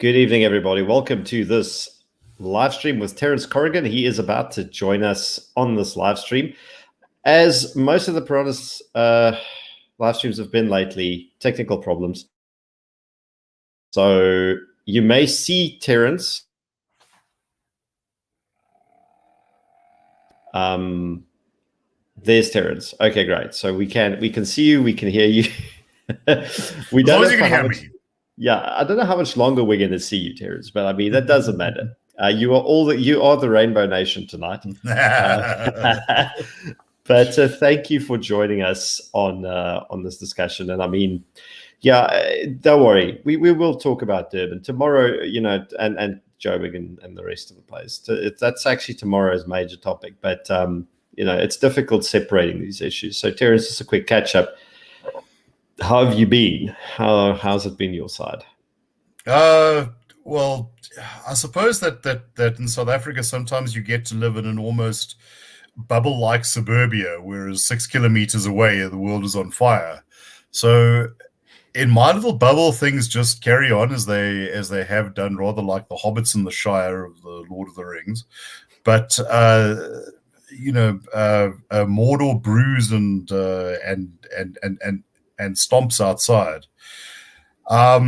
Good evening, everybody. Welcome to this live stream with Terence Corrigan. He is about to join us on this live stream. As most of the Piranha's live streams have been lately, technical problems. So you may see Terence. There's Terence. Okay, great. So we can see you, we can hear you. We don't know how much. Yeah, I don't know how much longer we're going to see you, Terence, but I mean that doesn't matter. You are the Rainbow Nation tonight. But thank you for joining us on this discussion. And I mean, yeah, don't worry, we will talk about Durban tomorrow. You know, and Joburg and the rest of the place. That's actually tomorrow's major topic. But you know, it's difficult separating these issues. So, Terence, just a quick catch up. How have you been? How's it been your side? Well, I suppose that in South Africa sometimes you get to live in an almost bubble-like suburbia, whereas 6 kilometers away the world is on fire. So in my little bubble, things just carry on as they have done, rather like the hobbits in the Shire of the Lord of the Rings. But you know, Mordor brews and stomps outside. I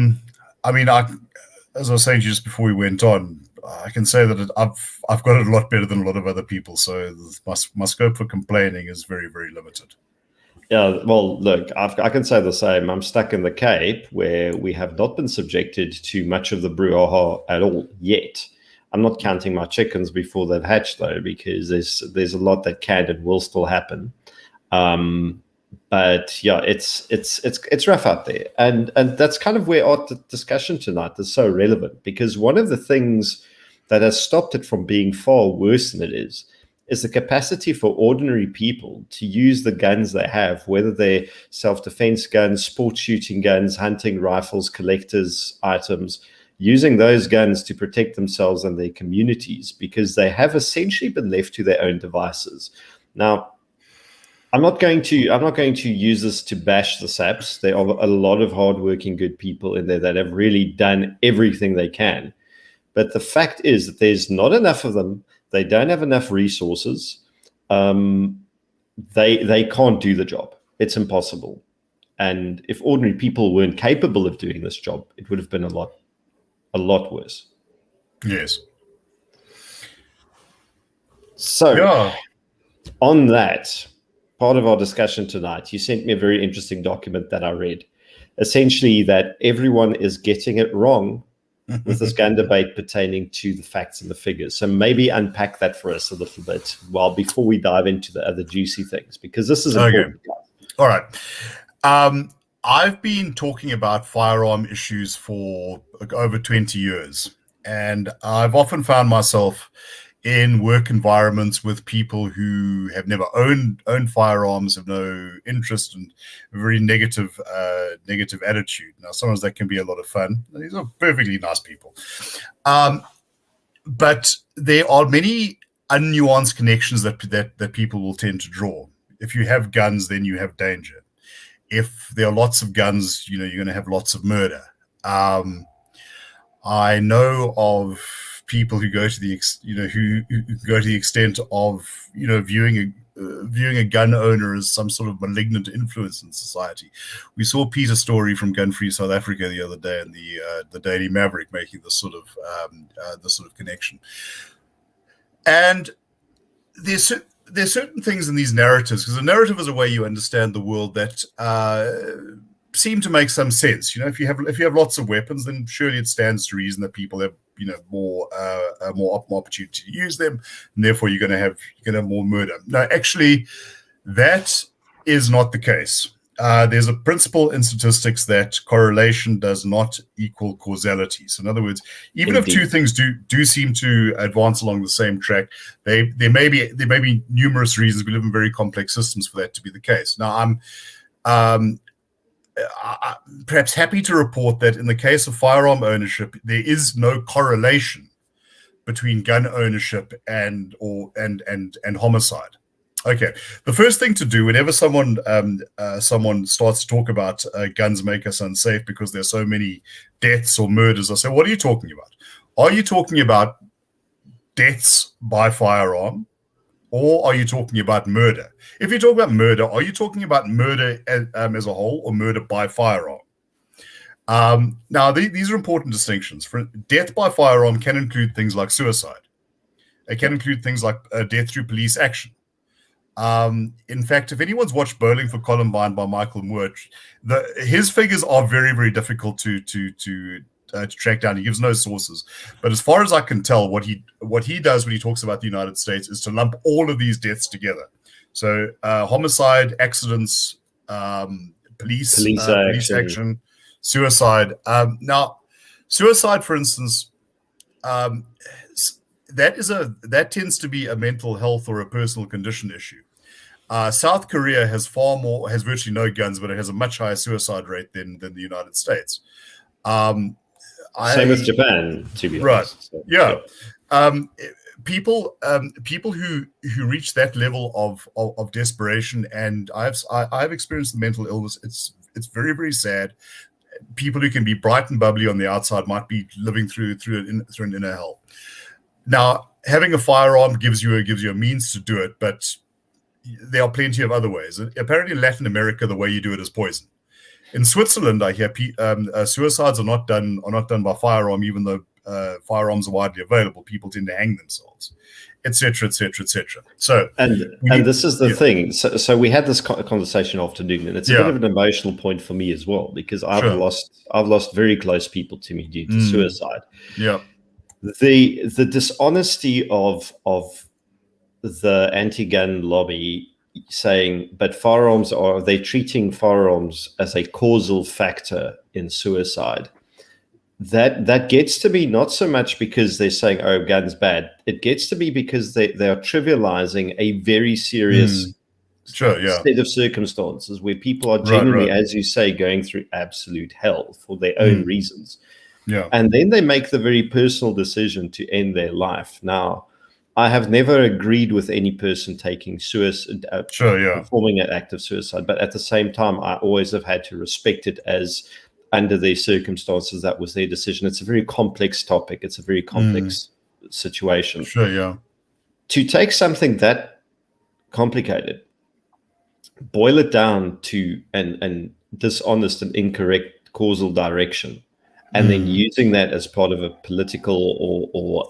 mean, as I was saying to you just before we went on, I can say that I've got it a lot better than a lot of other people. So my scope for complaining is very, very limited. Yeah, well, look, I can say the same. I'm stuck in the Cape where we have not been subjected to much of the brouhaha at all yet. I'm not counting my chickens before they've hatched, though, because there's a lot that can and will still happen. But yeah, it's rough out there, and that's kind of where our discussion tonight is so relevant, because one of the things that has stopped it from being far worse than it is the capacity for ordinary people to use the guns they have, whether they're self-defense guns, sport shooting guns, hunting rifles, collectors' items, using those guns to protect themselves and their communities, because they have essentially been left to their own devices. Now, I'm not going to use this to bash the SAPs. There are a lot of hardworking, good people in there that have really done everything they can. But the fact is that there's not enough of them. They don't have enough resources. They can't do the job. It's impossible. And if ordinary people weren't capable of doing this job, it would have been a lot worse. Yes. So, yeah. On that, part of our discussion tonight, you sent me a very interesting document that I read. Essentially, that everyone is getting it wrong with this gun debate pertaining to the facts and the figures. So maybe unpack that for us a little bit before we dive into the other juicy things, because this is important. Okay. All right. I've been talking about firearm issues for over 20 years, and I've often found myself in work environments with people who have never owned firearms, have no interest, and a very negative attitude. Now, sometimes that can be a lot of fun. These are perfectly nice people. But there are many unnuanced connections that people will tend to draw. If you have guns, then you have danger. If there are lots of guns, you know, you're going to have lots of murder. I know of people who go to the who go to the extent of viewing a gun owner as some sort of malignant influence in society. We saw Peter Story from Gunfree South Africa the other day in the Daily Maverick making this sort of connection. And there's certain things in these narratives, because a narrative is a way you understand the world that seem to make some sense. You know, if you have lots of weapons, then surely it stands to reason that people have more opportunity to use them, and therefore you're going to have more murder. No, actually, that is not the case. There's a principle in statistics that correlation does not equal causality. So in other words, even Indeed. If two things do seem to advance along the same track, there may be numerous reasons. We live in very complex systems for that to be the case. Now, I'm perhaps happy to report that in the case of firearm ownership, there is no correlation between gun ownership and homicide. Okay. The first thing to do whenever someone starts to talk about guns make us unsafe because there's so many deaths or murders, I say, what are you talking about? Are you talking about deaths by firearm, or are you talking about murder? If you talk about murder, are you talking about murder as a whole or murder by firearm? Now, these are important distinctions. For death by firearm can include things like suicide. It can include things like death through police action. In fact, if anyone's watched Bowling for Columbine by Michael Moore, his figures are very, very difficult to track down. He gives no sources, but as far as I can tell, what he does when he talks about the United States is to lump all of these deaths together. So homicide, accidents, police action, suicide. Now, suicide, for instance, that tends to be a mental health or a personal condition issue. South Korea has virtually no guns, but it has a much higher suicide rate than the United States. Same with Japan, to be honest. So, yeah. People who reach that level of desperation, and I've experienced the mental illness. It's very, very sad. People who can be bright and bubbly on the outside might be living through an inner hell. Now, having a firearm gives you a means to do it, but there are plenty of other ways. Apparently, in Latin America, the way you do it is poison. In Switzerland, I hear suicides are not done by firearm, even though firearms are widely available. People tend to hang themselves, etc., etc., etc. So, and this is the thing. So we had this conversation afternoon, and it's a bit of an emotional point for me as well, because I've lost very close people to me due to suicide. Yeah. The dishonesty of the anti-gun lobby saying, but they're treating firearms as a causal factor in suicide. That gets to be not so much because they're saying, oh, guns bad. It gets to be because they are trivializing a very serious set of circumstances where people are genuinely, as you say, going through absolute hell for their own reasons. Yeah. And then they make the very personal decision to end their life. Now, I have never agreed with any person taking suicide, performing an act of suicide, but at the same time, I always have had to respect it as under their circumstances, that was their decision. It's a very complex topic. It's a very complex situation. Sure, yeah. To take something that complicated, boil it down to an dishonest and incorrect causal direction, and then using that as part of a political or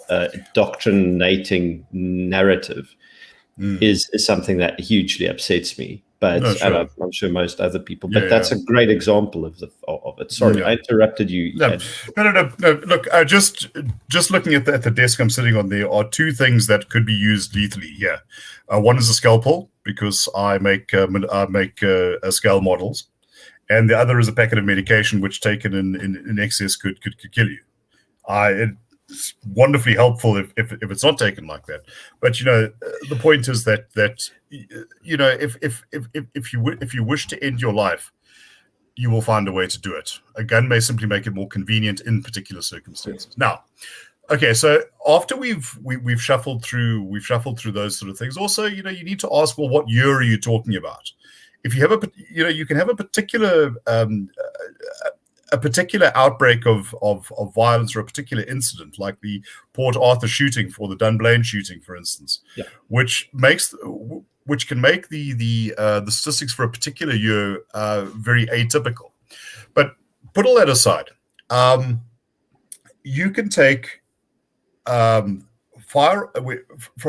doctrinating narrative is something that hugely upsets me. But and I'm sure most other people. But that's a great example of it. Sorry, I interrupted you. No. Look, just looking at the desk I'm sitting on, there are two things that could be used lethally here. One is a scalpel, because I make scale models. And the other is a packet of medication, which taken in excess could kill you. It's wonderfully helpful if it's not taken like that. But the point is that if you wish to end your life, you will find a way to do it. A gun may simply make it more convenient in particular circumstances. Now, okay, so after we've shuffled through those sort of things, also you need to ask, well, what year are you talking about? If you have you can have a particular outbreak of violence or a particular incident, like the Port Arthur shooting or the Dunblane shooting, for instance, which can make the statistics for a particular year very atypical. But put all that aside, you can take from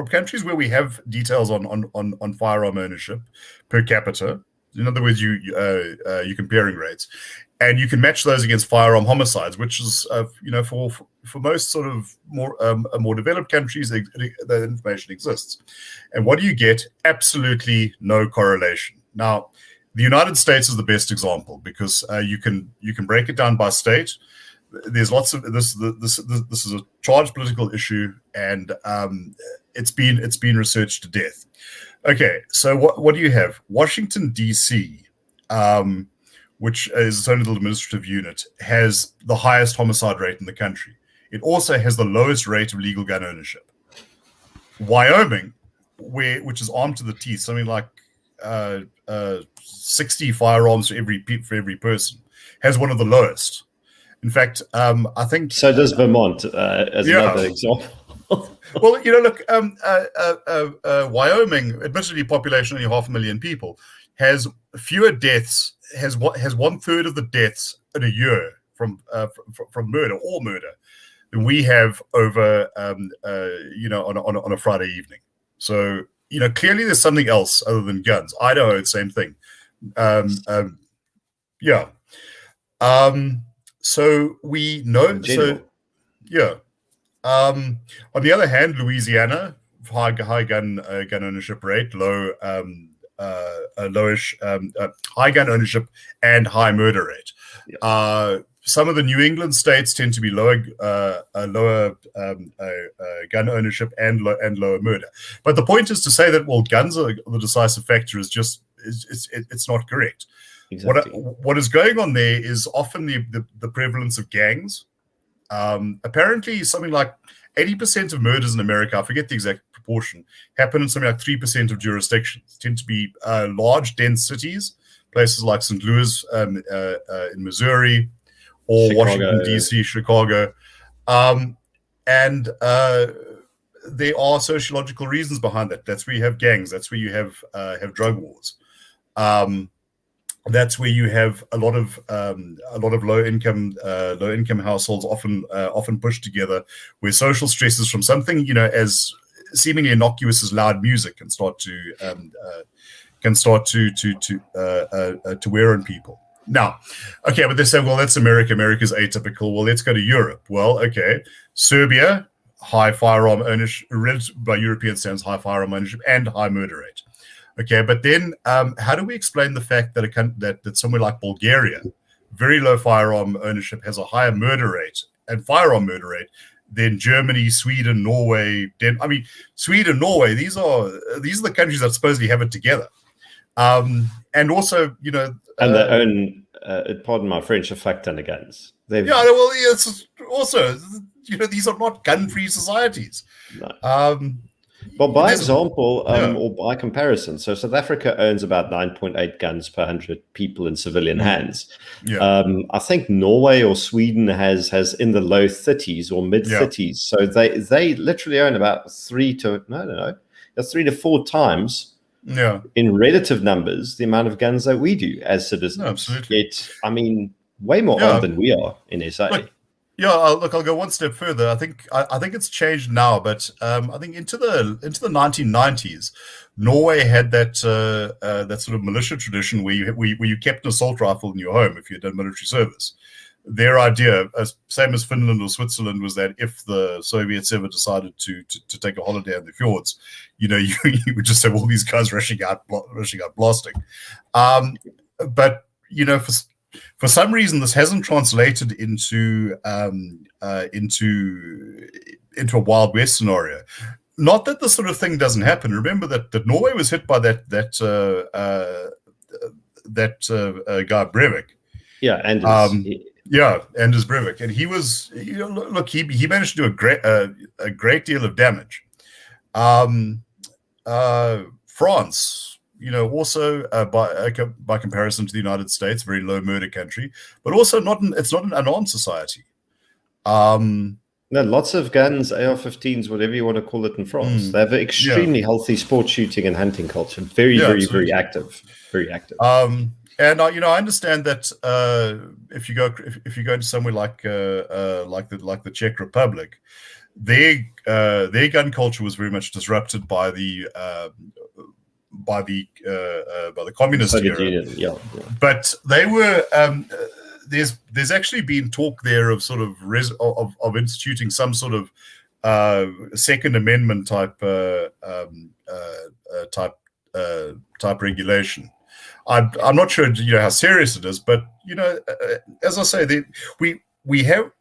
countries where we have details on firearm ownership per capita. In other words, you're comparing rates, and you can match those against firearm homicides, which is for most sort of more developed countries, that information exists. And what do you get? Absolutely no correlation. Now, the United States is the best example, because you can break it down by state. There's lots of this is a charged political issue, and it's been researched to death. Okay, so what do you have? Washington, D.C., which is its own little administrative unit, has the highest homicide rate in the country. It also has the lowest rate of legal gun ownership. Wyoming which is armed to the teeth, something like 60 firearms for every person, has one of the lowest. In fact, I think so. Does Vermont, as another example? Well, look, Wyoming, admittedly population only 500,000 people, has fewer deaths, has 1/3 of the deaths in a year from murder, all murder, than we have over on a Friday evening. So clearly there's something else other than guns. Idaho, same thing. Yeah. So we know. So yeah. On the other hand, Louisiana, high gun ownership rate, lowish high gun ownership and high murder rate. Yes. Some of the New England states tend to be lower gun ownership and lower murder. But the point is to say that guns are the decisive factor is just it's not correct. Exactly. What is going on there is often the prevalence of gangs. Apparently, something like 80% of murders in America, I forget the exact proportion, happen in something like 3% of jurisdictions. Tend to be large, dense cities, places like St. Louis in Missouri, or Chicago. Washington, D.C., Chicago. And there are sociological reasons behind that. That's where you have gangs. That's where you have drug wars. That's where you have a lot of low income households often pushed together, where social stresses from something as seemingly innocuous as loud music can start to wear on people. Now, okay, but they say, well, that's America. America's atypical. Well, let's go to Europe. Well, okay, Serbia, high firearm ownership, by European standards, high firearm ownership and high murder rate. Okay, but then how do we explain the fact that that somewhere like Bulgaria, very low firearm ownership, has a higher murder rate and firearm murder rate than Germany, Sweden, Norway? Sweden, Norway, these are the countries that supposedly have it together. And also, and their own, pardon my French, a fuck ton of guns. It's also, these are not gun-free societies. No. Well, by example, or by comparison, so South Africa owns about 9.8 guns per 100 people in civilian hands. Yeah. I think Norway or Sweden has in the low 30s or mid 30s. So they literally own about 3 to 4 times in relative numbers the amount of guns that we do as citizens. No, absolutely. Yet, way more armed than we are in SA. I'll go one step further. I think it's changed now, but I think into the 1990s, Norway had that sort of militia tradition where you kept an assault rifle in your home if you had done military service. Their idea, same as Finland or Switzerland, was that if the Soviets ever decided to take a holiday in the fjords, you would just have all these guys rushing out blasting. But for some reason, this hasn't translated into a Wild West scenario. Not that this sort of thing doesn't happen. Remember that Norway was hit by that guy Breivik. Yeah, and Anders Breivik, and he was he managed to do a great deal of damage. France. Also by comparison to the United States, very low murder country, but also it's not an unarmed society. No, lots of guns, AR-15s, whatever you want to call it in France. They have an extremely healthy sports shooting and hunting culture. Very active, very active. And I understand that if you go into somewhere like the Czech Republic, their gun culture was very much disrupted by the communist era. But they were there's actually been talk there of sort of of instituting some sort of Second Amendment type regulation. I'm not sure how serious it is, but as I say, we have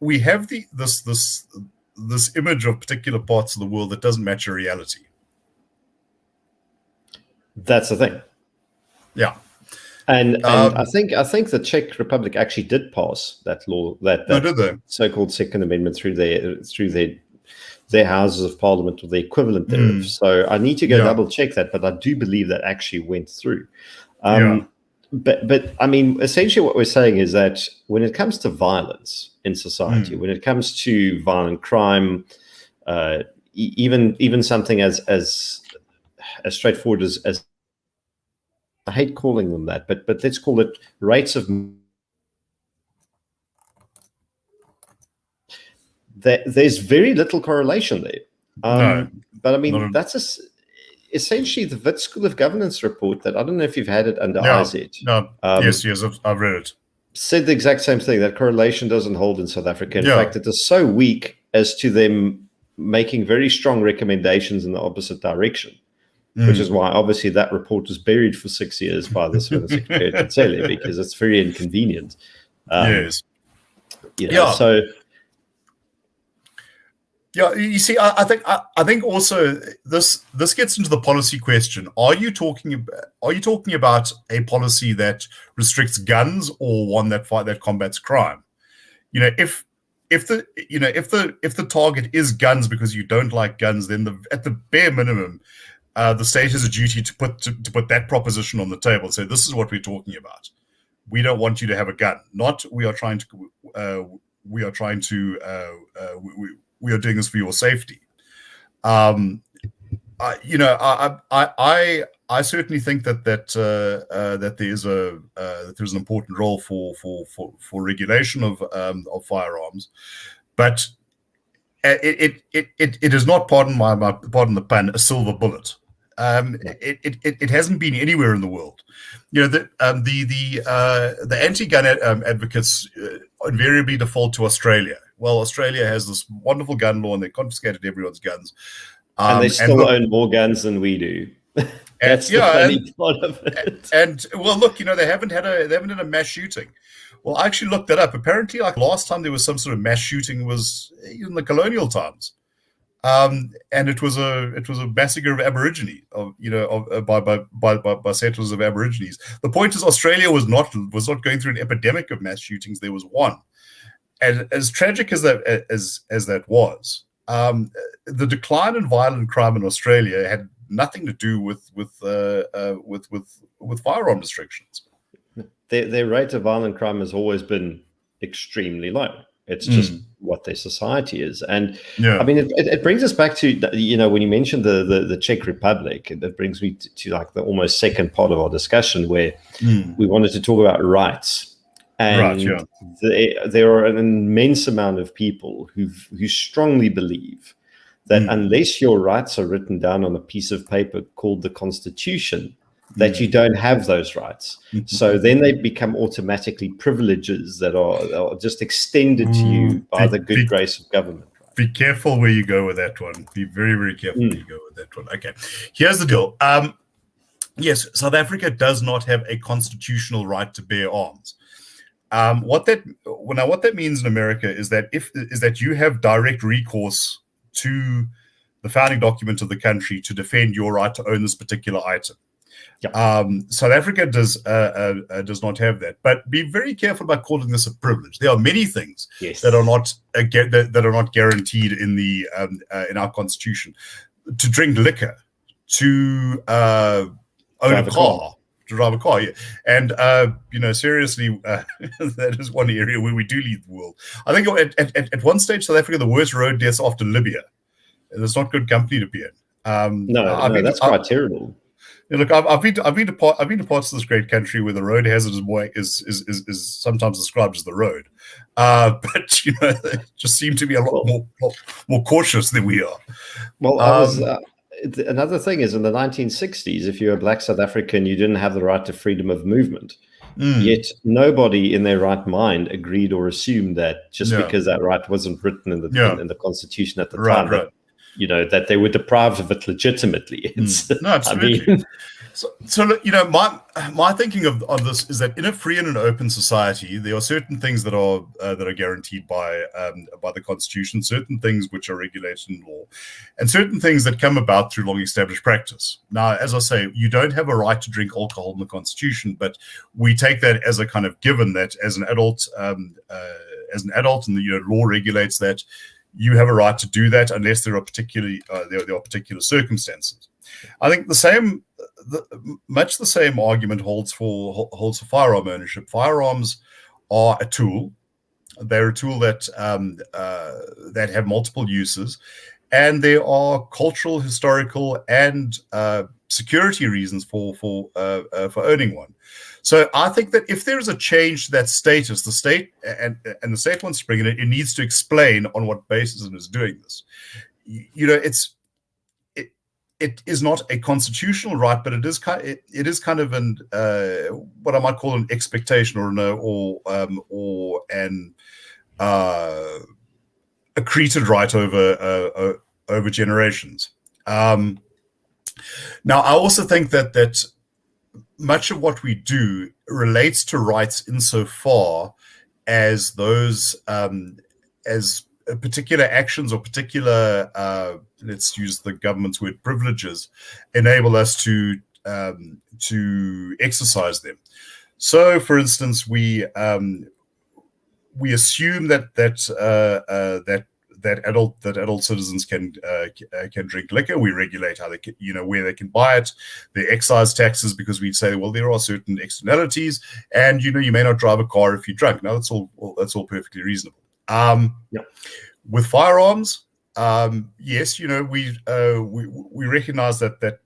this image of particular parts of the world that doesn't match a reality. That's the thing. Yeah. And I think the Czech Republic actually did pass that law, that did they? so-called Second Amendment through their their houses of parliament or the equivalent thereof. So I need to go double check that, but I do believe that actually went through. But I mean, essentially what we're saying is that when it comes to violence in society, when it comes to violent crime, even something as straightforward as I hate calling them that, but let's call it rates of there's very little correlation there. But I mean, that's essentially the Wit School of Governance report that I don't know if you've had it under IZ. Yes, I've read it. Said the exact same thing, that correlation doesn't hold in South Africa. In fact, it is so weak as to them making very strong recommendations in the opposite direction, which is why obviously that report was buried for 6 years by the Secretary of State, because it's very inconvenient. Yes. So yeah, you see, I think also this gets into the policy question. Are you talking about a policy that restricts guns or one that combats crime? If the target is guns because you don't like guns, then at the bare minimum, the state has a duty to put that proposition on the table and say, this is what we're talking about. We don't want you to have a gun. Not we are doing this for your safety. I certainly think that there's an important role for regulation of firearms, but it is not, pardon the pun, a silver bullet. It hasn't been anywhere in the world. The anti-gun advocates invariably default to Australia. Well, Australia has this wonderful gun law, and they confiscated everyone's guns. And they still own more guns than we do. That's the funny part of it. And well, look, they haven't had a mass shooting. Well, I actually looked that up. Apparently, like last time there was some sort of mass shooting was in the colonial times. And it was a massacre of Aborigines, by settlers of Aborigines. The point is, Australia was not going through an epidemic of mass shootings. There was one, and as tragic as that was, the decline in violent crime in Australia had nothing to do with firearm restrictions. Their rate of violent crime has always been extremely low. It's just what their society is. And I mean, it brings us back to, when you mentioned the Czech Republic, that brings me to like the almost second part of our discussion, where we wanted to talk about rights. And there are an immense amount of people who strongly believe that unless your rights are written down on a piece of paper called the Constitution, that you don't have those rights. So then they become automatically privileges that are just extended to you by the good grace of government. Be careful where you go with that one. Be very, very careful where you go with that one. Okay, here's the deal. Yes, South Africa does not have a constitutional right to bear arms. What that means in America is that you have direct recourse to the founding document of the country to defend your right to own this particular item. South Africa does not have that, but be very careful about calling this a privilege. There are many things that are not guaranteed in our constitution. To drink liquor, to own a car. To drive a car, and seriously, that is one area where we do lead the world. I think at one stage, South Africa, the worst road deaths after Libya. It's not good company to be in. That's quite terrible. Look, I've been to parts of this great country where the road hazard is sometimes described as the road, but they just seem to be a lot more cautious than we are. Well, another thing is, in the 1960s, if you're a black South African, you didn't have the right to freedom of movement. Yet nobody in their right mind agreed or assumed that just because that right wasn't written in the Constitution at the time, that they were deprived of it legitimately. No, absolutely. So look, my thinking of this is that in a free and an open society, there are certain things that are guaranteed by the Constitution, certain things which are regulated in law, and certain things that come about through long established practice. Now, as I say, you don't have a right to drink alcohol in the Constitution, but we take that as a kind of given that as an adult, and law regulates that. you have a right to do that unless there are particular circumstances. I think much the same argument holds for firearm ownership. Firearms are a tool. They're a tool that that have multiple uses, and there are cultural, historical, and security reasons for owning one. So I think that if there is a change to that status, the state and the state wants to bring it in, it needs to explain on what basis it is doing this. It is not a constitutional right, but it is kind of an what I might call an expectation or an accreted right over generations. Now, I also think that much of what we do relates to rights insofar as those as particular actions or particular let's use the government's word, privileges, enable us to exercise them. So, for instance, we assume that adult citizens can drink liquor. We regulate how they can, where they can buy it. The excise taxes, because we say, well, there are certain externalities, and you may not drive a car if you're drunk. Now that's all perfectly reasonable. With firearms, yes, we recognize that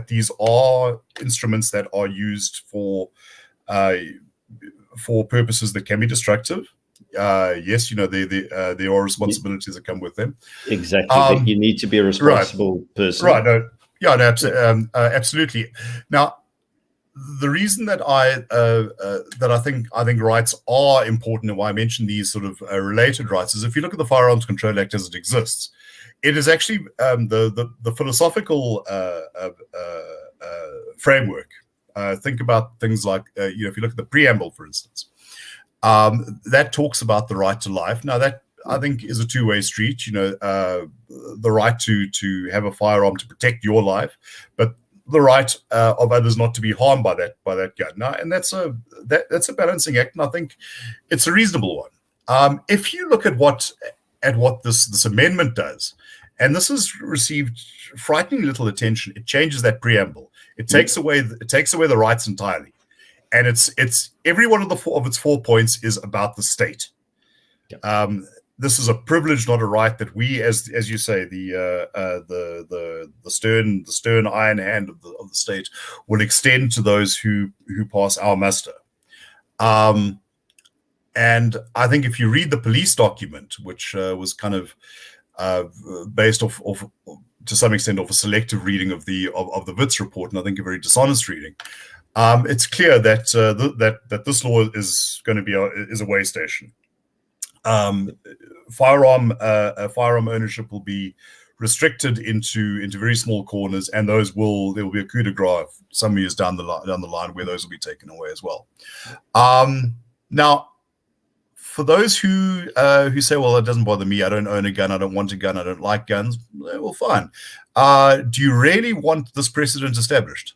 these are instruments that are used for purposes that can be destructive. Yes, there are responsibilities that come with them. Exactly. You need to be a responsible person. Right. No, absolutely. Now, the reason that I think rights are important, and why I mentioned these sort of related rights, is if you look at the Firearms Control Act as it exists, it is actually the philosophical framework. Think about things like if you look at the preamble, for instance, that talks about the right to life. Now, that I think is a two-way street. The right to have a firearm to protect your life, but the right of others not to be harmed by that gun. Now, and that's a balancing act, and I think it's a reasonable one. If you look at what this amendment does, and this has received frightening little attention, it changes that preamble. It takes away the rights entirely, and it's every one of its 4 points is about the state. This is a privilege, not a right, that we, as you say, the stern iron hand of the state will extend to those who pass our muster. And I think if you read the police document, which was kind of based off to some extent off a selective reading of the Wits report, and I think a very dishonest reading, it's clear that that this law is going to be a way station. Firearm ownership will be restricted into very small corners, and there will be a coup de grace some years down the line where those will be taken away as well. Now, for those who say, well, it doesn't bother me, I don't own a gun, I don't want a gun, I don't like guns, well, fine. Do you really want this precedent established?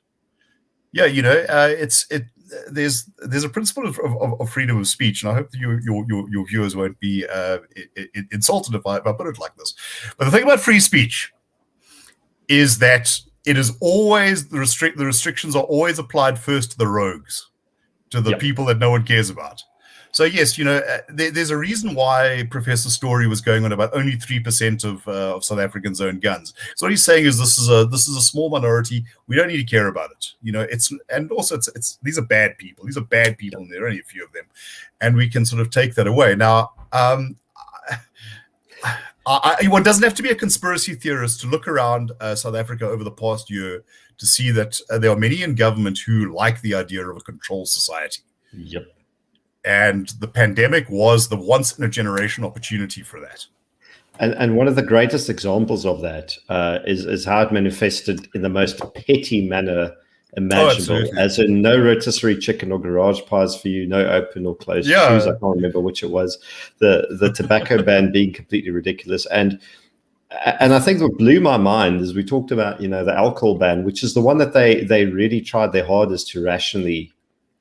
Yeah, there's a principle of freedom of speech, and I hope that your viewers won't be insulted if I put it like this. But the thing about free speech is that it is always the restrictions are always applied first to the rogues, to the people that no one cares about. So yes, there's a reason why Professor Story was going on about only 3% of South Africans own guns. So what he's saying is this is a small minority. We don't need to care about it. It's these are bad people. These are bad people, and there are only a few of them, and we can sort of take that away. Now, one doesn't have to be a conspiracy theorist to look around South Africa over the past year to see that there are many in government who like the idea of a controlled society. Yep. And the pandemic was the once-in-a-generation opportunity for that. And one of the greatest examples of that is how it manifested in the most petty manner imaginable, as in no rotisserie chicken or garage pies for you, no open or closed shoes. I can't remember which it was. The tobacco ban being completely ridiculous. And I think what blew my mind is we talked about, the alcohol ban, which is the one that they really tried their hardest to rationally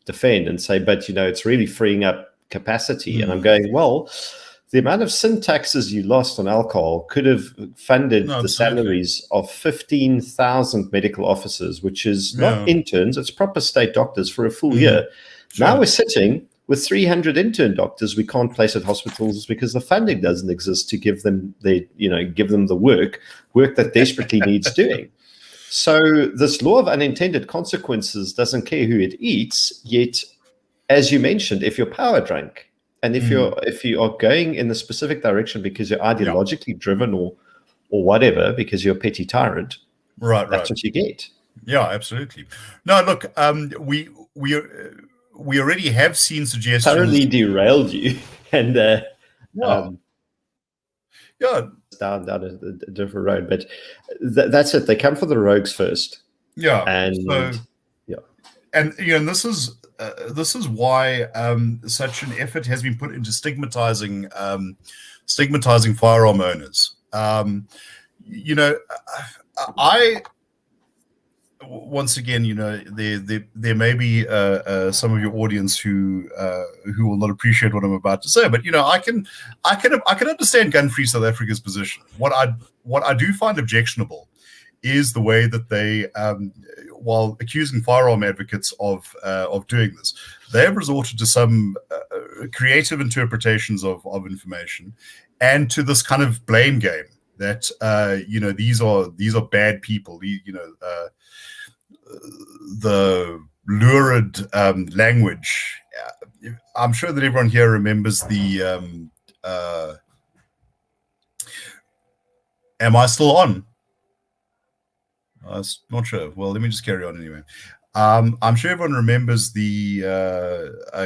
defend and say, but it's really freeing up capacity. And I'm going, well, the amount of sin taxes you lost on alcohol could have funded No, the absolutely. salaries of 15,000 medical officers, which is not Yeah. interns, it's proper state doctors for a full year. Now Sure. we're sitting with 300 intern doctors we can't place at hospitals because the funding doesn't exist to give them the work that desperately needs doing. So this law of unintended consequences doesn't care who it eats, yet, as you mentioned, if you're power drunk and if you are going in the specific direction because you're ideologically driven or whatever, because you're a petty tyrant, that's what you get. Yeah, absolutely. No, look, we already have seen suggestions. Thoroughly derailed you, and down a different road. But that's it. They come for the rogues first. Yeah, and and this is why such an effort has been put into stigmatizing firearm owners. Once again, there may be some of your audience who will not appreciate what I'm about to say, but I can understand Gunfree South Africa's position. What I do find objectionable is the way that they, while accusing firearm advocates of doing this, they have resorted to some creative interpretations of information and to this kind of blame game that these are bad people. The lurid language. I'm sure that everyone here remembers the. Am I still on? I was not sure. Well, let me just carry on anyway. I'm sure everyone remembers the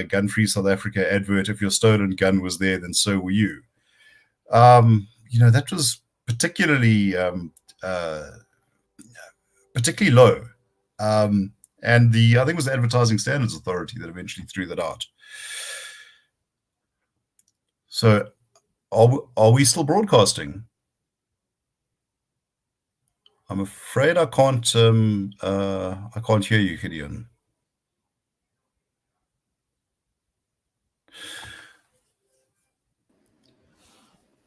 Gunfree South Africa advert. If your stolen gun was there, then so were you. That was particularly low. And I think it was the Advertising Standards Authority that eventually threw that out. So, are we still broadcasting? I'm afraid I can't hear you, Gideon.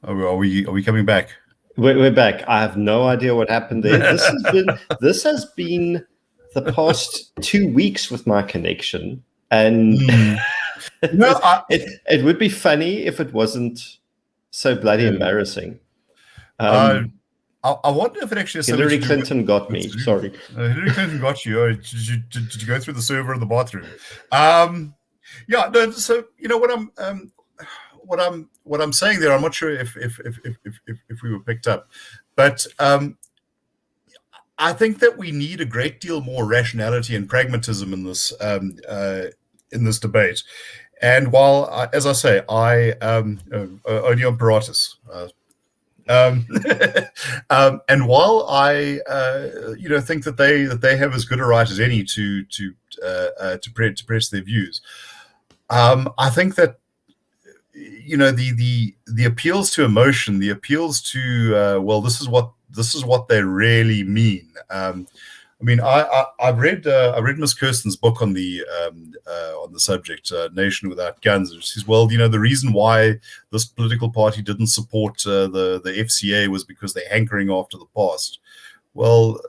Are we coming back? We're back. I have no idea what happened there. This has been the past 2 weeks with my connection, and it would be funny if it wasn't so bloody embarrassing. I wonder if it actually has Hillary Clinton got me. Sorry, Hillary Clinton got you. Or did you go through the server in the bathroom? So what I'm saying there, I'm not sure if we were picked up, but I think that we need a great deal more rationality and pragmatism in this debate. And while, as I say, I Onion Paratus. And while I think that they have as good a right as any to press their views, I think that the appeals to emotion, the appeals to this is what they really mean. I've read Miss Kirsten's book on the subject, Nation Without Guns. She says, the reason why this political party didn't support the FCA was because they're hankering after the past. Well,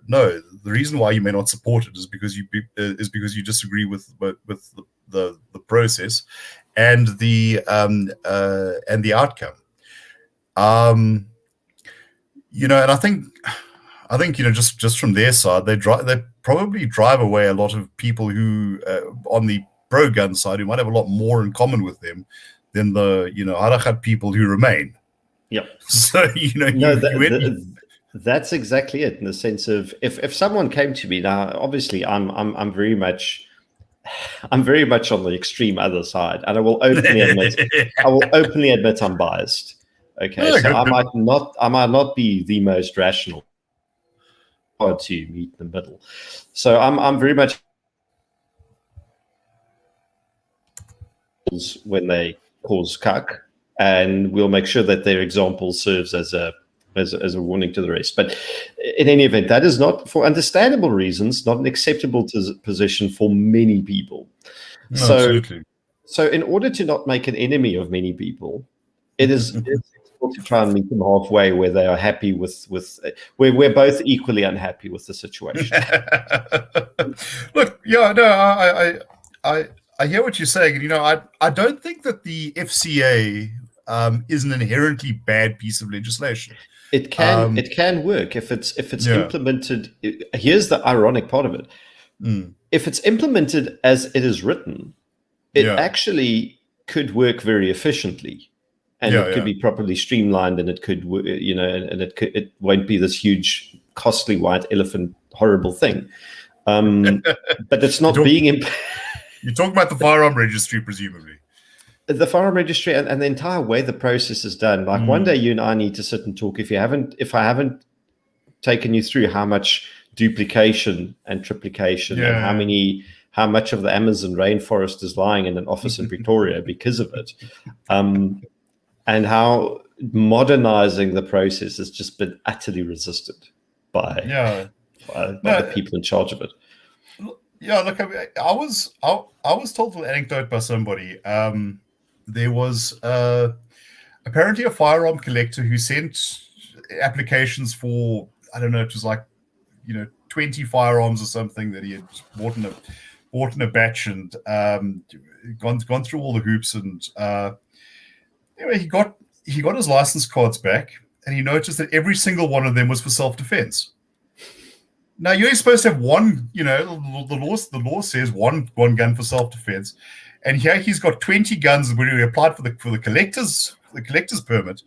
no, the reason why you may not support it is because you disagree with the process and the outcome. And I think just from their side, they probably drive away a lot of people who on the pro-gun side who might have a lot more in common with them than the Arachat people who remain. Yep. So that's exactly it, in the sense of if someone came to me now, obviously I'm very much on the extreme other side, and I will openly admit I'm biased. Okay, so I might not be the most rational to meet in the middle. So I'm very much when they cause cuck, and we'll make sure that their example serves as a warning to the rest. But in any event, that is not, for understandable reasons, not an acceptable position for many people. No, absolutely. So in order to not make an enemy of many people, it is sensible to try and meet them halfway, where they are happy with where we're both equally unhappy with the situation. Look, yeah, no, I hear what you're saying. You know, I don't think that the FCA is an inherently bad piece of legislation. It can work if it's Yeah. implemented. Here's the ironic part of it: if it's implemented as it is written, it Yeah. actually could work very efficiently, and it could be properly streamlined, and it could, and it won't be this huge, costly white elephant, horrible thing. But it's not being. You're talking about the firearm registry, presumably. The firearm registry and the entire way the process is done. Like one day you and I need to sit and talk. If I haven't taken you through how much duplication and triplication and how much of the Amazon rainforest is lying in an office in Pretoria because of it, and how modernizing the process has just been utterly resisted by the people in charge of it. Yeah, look, I was told an anecdote by somebody. There was apparently a firearm collector who sent applications for, I don't know, it was like 20 firearms or something that he had bought in a batch, and gone through all the hoops, and anyway, he got his license cards back, and he noticed that every single one of them was for self-defense. Now you're supposed to have one, the law says one gun for self-defense, and here he's got 20 guns when he applied for the collector's permit.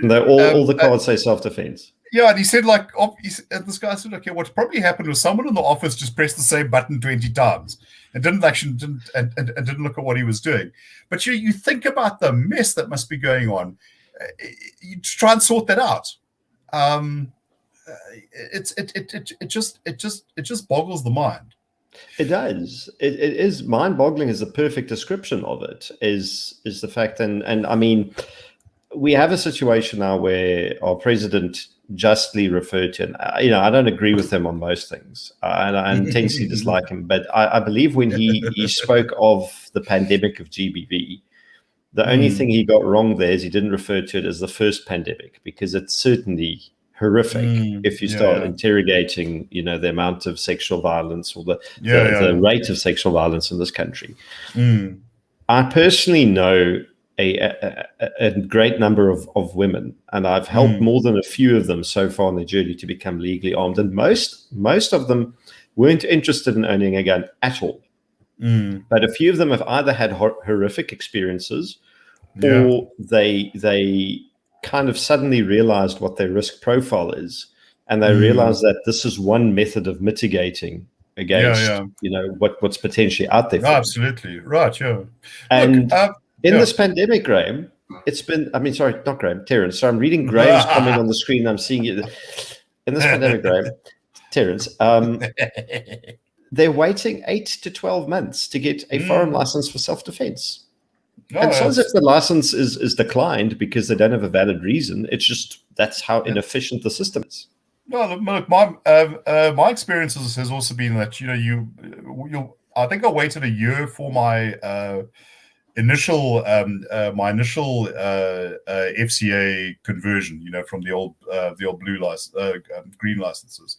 All the cards say self-defense. Yeah, and he said, and this guy said, okay, what probably happened was someone in the office just pressed the same button 20 times and didn't look at what he was doing. But you think about the mess that must be going on. You try and sort that out. It just boggles the mind. It does. It is mind-boggling. Is the perfect description of it. Is the fact, and I mean, we have a situation now where our president justly referred to, and I don't agree with him on most things, and I intensely dislike him. But I believe when he spoke of the pandemic of GBV, the only thing he got wrong there is he didn't refer to it as the first pandemic, because it's certainly horrific if you start interrogating, the amount of sexual violence or the rate of sexual violence in this country. I personally know a great number of women, and I've helped more than a few of them so far on their journey to become legally armed, and most of them weren't interested in owning a gun at all. But a few of them have either had horrific experiences, or they kind of suddenly realized what their risk profile is, and they realized that this is one method of mitigating against what's potentially out there. Absolutely right. And this pandemic, Graham, it's been, not Graham, Terence. So I'm reading Graham's comment on the screen. I'm seeing it in this pandemic, Graham, Terence. They're waiting 8 to 12 months to get a firearm license for self-defense. And so as if the license is declined because they don't have a valid reason. It's just that's how inefficient the system is. No, look, my experience has also been that I think I waited a year for my initial FCA conversion, from the old blue license, green licenses,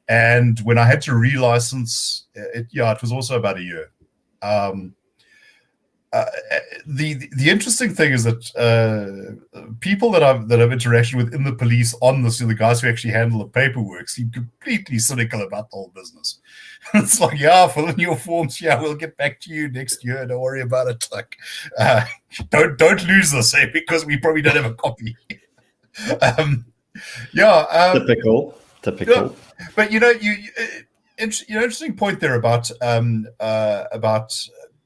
and when I had to relicense, it was also about a year. The interesting thing is that people that I've interaction with in the police on this, the guys who actually handle the paperwork, seem completely cynical about the whole business. It's like, fill in your forms. We'll get back to you next year. Don't worry about it. Like, don't lose this, because we probably don't have a copy. Typical. But interesting point there about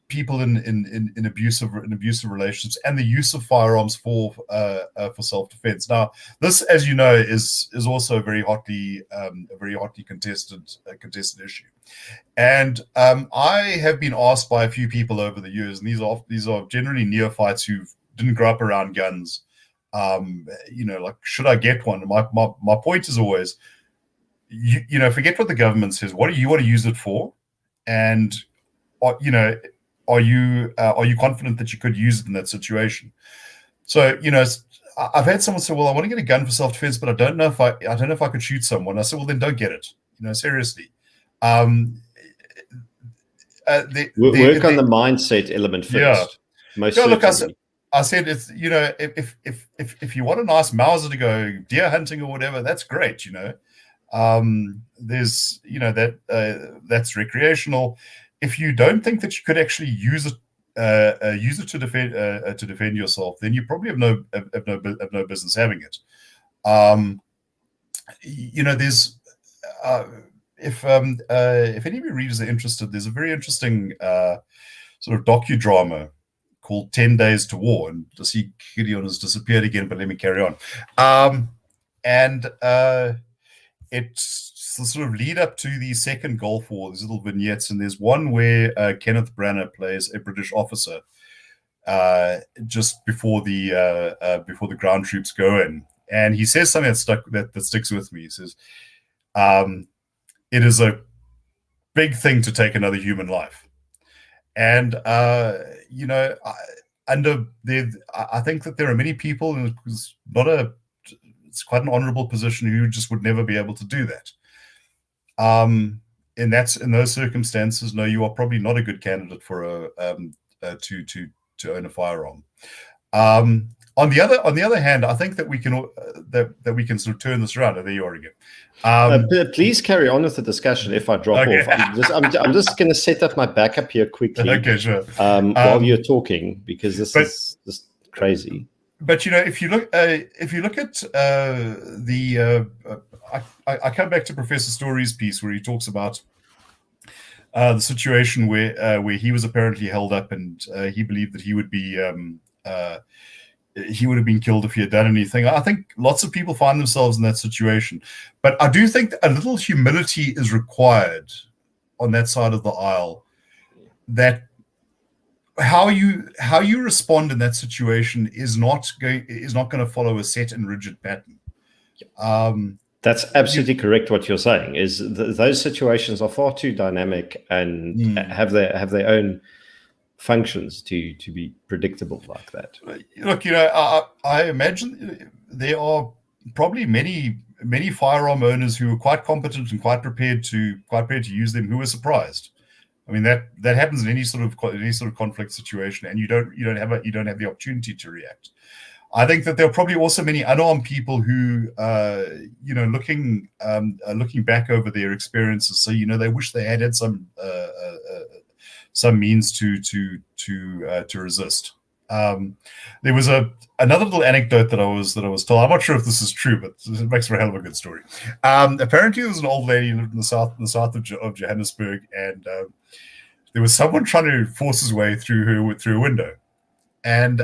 people in abusive relationships and the use of firearms for self-defense. Now, this, as you know, is also a very hotly contested issue. And I have been asked by a few people over the years, and these are generally neophytes who didn't grow up around guns. Like, should I get one? My point is always, forget what the government says. What do you want to use it for? And are you confident that you could use it in that situation? So, I've had someone say, well, I want to get a gun for self-defense, but I don't know if I could shoot someone. I said, well, then don't get it. Seriously. Work on the mindset element first. Yeah. Most certainly. Look, I said it's if you want a nice Mauser to go deer hunting or whatever, that's great. There's that's recreational. If you don't think that you could actually use it to defend yourself, then you probably have no business having it. There's if any of your readers are interested, there's a very interesting sort of docudrama called 10 Days to War, and I see Gideon has disappeared again, but let me carry on. It's the sort of lead up to the second Gulf War, these little vignettes, and there's one where Kenneth Branagh plays a British officer just before the ground troops go in, and he says something that sticks with me. He says, "It is a big thing to take another human life." And I think that there are many people, and it's quite an honorable position, who just would never be able to do that. In those circumstances, no, you are probably not a good candidate for to own a firearm. On the other hand, I think that we can sort of turn this around. There you are again. Please carry on with the discussion. If I drop off, I'm just going to set up my backup here quickly. Okay, sure. While you're talking, because this is just crazy. But if you look at I come back to Professor Story's piece where he talks about the situation where he was apparently held up, and he believed that he would have been killed if he had done anything. I think lots of people find themselves in that situation, but I do think that a little humility is required on that side of the aisle. That how you respond in that situation is not going to follow a set and rigid pattern. That's absolutely correct. What you're saying is those situations are far too dynamic and have their own functions to be predictable like that. Look, I imagine there are probably many firearm owners who are quite competent and quite prepared to use them, who were surprised. I mean, that happens in any sort of conflict situation, and you don't have the opportunity to react. I think that there are probably also many unarmed people who, looking back over their experiences, so they wish they had some means to resist. There was another little anecdote that I was told. I'm not sure if this is true, but it makes for a hell of a good story. Apparently, there was an old lady who lived in the south of Johannesburg, and there was someone trying to force his way through a window, and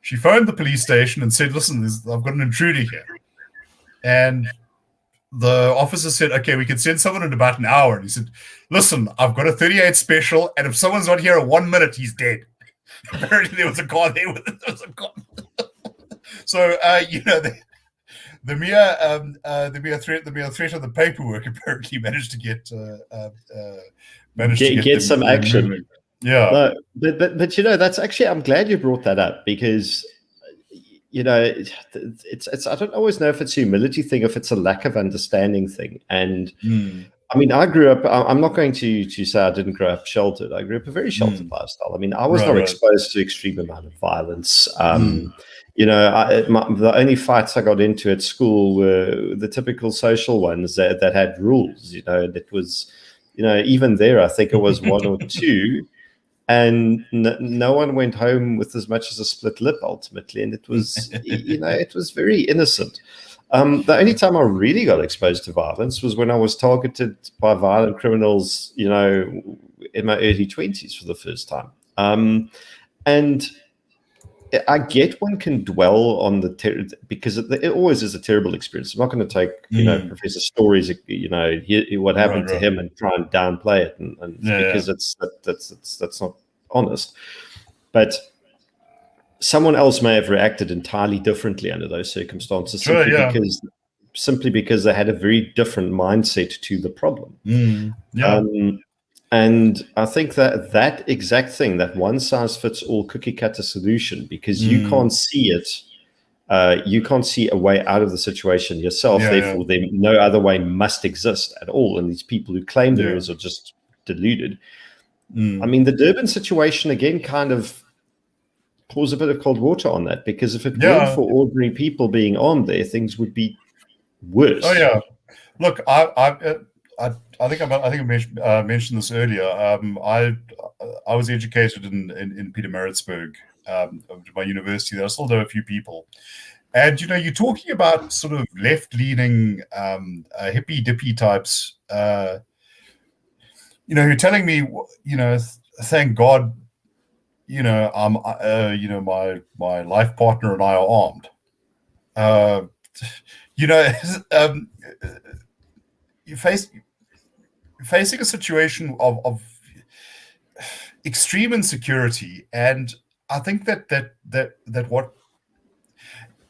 she phoned the police station and said, "Listen, I've got an intruder here." And the officer said, "Okay, we can send someone in about an hour." And he said, "Listen, I've got a 38 special, and if someone's not here in 1 minute, he's dead." Apparently, there was a car there. So, the mere threat of the paperwork apparently managed to get some action. Moving. Yeah, no, but that's actually, I'm glad you brought that up, because it's I don't always know if it's a humility thing, if it's a lack of understanding thing. And I mean, I grew up, I'm not going to say I didn't grow up sheltered. I grew up a very sheltered lifestyle. I mean, I was not exposed to extreme amount of violence. The only fights I got into at school were the typical social ones that had rules. That was, even there, I think it was one or two. And no one went home with as much as a split lip ultimately, and it was, it was very innocent. The only time I really got exposed to violence was when I was targeted by violent criminals, in my early 20s for the first time. And I get one can dwell on the because it always is a terrible experience. I'm not going to take Professor Story's what happened to him and try and downplay it, because that's not honest. But someone else may have reacted entirely differently under those circumstances, simply because they had a very different mindset to the problem. And I think that that exact thing, that one size fits all cookie cutter solution, because you can't see it, you can't see a way out of the situation yourself. Therefore, then no other way must exist at all. And these people who claim there is are just deluded. I mean, the Durban situation again kind of pours a bit of cold water on that, because if it weren't for ordinary people being armed there, things would be worse. Oh yeah, look, I think I mentioned this earlier. I was educated in Pietermaritzburg, my university. There I still know a few people, and you're talking about sort of left-leaning hippy dippy types. You're telling me, thank God, my life partner and I are armed. You facing a situation of extreme insecurity, and I think that what,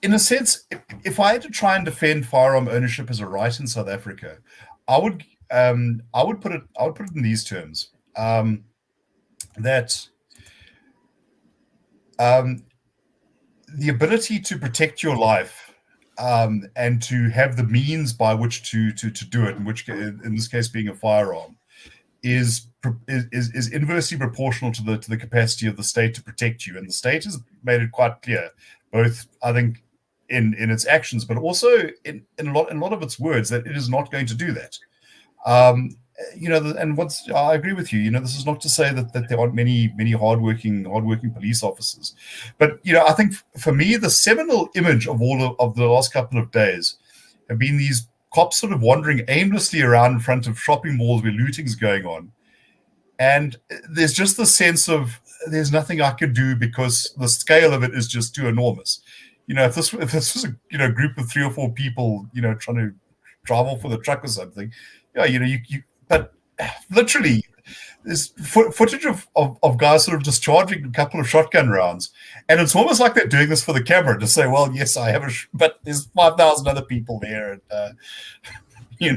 in a sense, if I had to try and defend firearm ownership as a right in South Africa, I would put it in these terms, that the ability to protect your life, and to have the means by which to do it, in this case being a firearm, is inversely proportional to the capacity of the state to protect you. And the state has made it quite clear, both I think in its actions, but also in a lot of its words, that it is not going to do that. And I agree with you. This is not to say that there aren't many hardworking police officers, but I think for me the seminal image of all of the last couple of days have been these cops sort of wandering aimlessly around in front of shopping malls where looting's going on, and there's just the sense of there's nothing I could do because the scale of it is just too enormous. If this was a group of 3 or 4 people, trying to drive off with a truck or something, but literally, there's footage of guys sort of discharging a couple of shotgun rounds, and it's almost like they're doing this for the camera to say, "Well, yes, I have but there's 5,000 other people there, and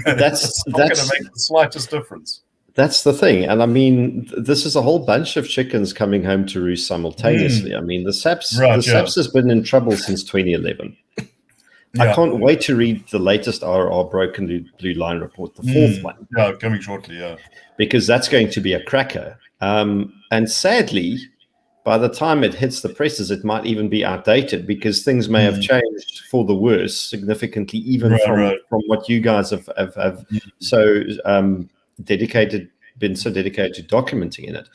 that's not going to make the slightest difference." That's the thing, and I mean, this is a whole bunch of chickens coming home to roost simultaneously. I mean, the SAPS has been in trouble since 2011. I can't wait to read the latest RR Broken Blue Line report, the 4th one. Yeah, coming shortly, because that's going to be a cracker. And sadly, by the time it hits the presses, it might even be outdated, because things may have changed for the worse significantly, even from what you guys have been so dedicated to documenting in it.